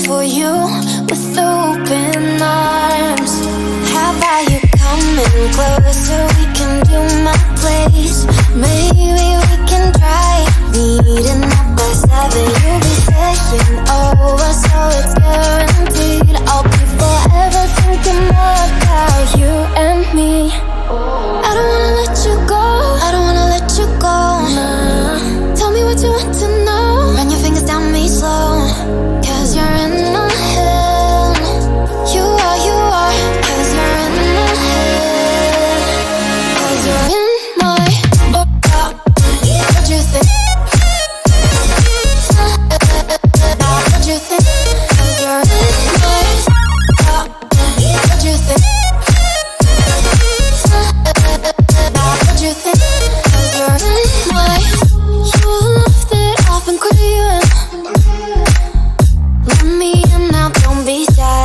for you with open arms. How about you coming closer? We can do my place. Maybe we can try meeting up by 7. You'll be saying over, so it's guaranteed. I'll be forever thinking more about you and me. I don't wanna let you go. I don't wanna let you go. Nah. Tell me what you want to know. Run your fingers down me slow. 'Cause you're in my head. You are. 'Cause you're in my head. 'Cause you're in my what you think? What you think? 'Cause you're in my what you think? What you think? 'Cause you're in my you left it, I've been craving. Let me in now, don't be shy.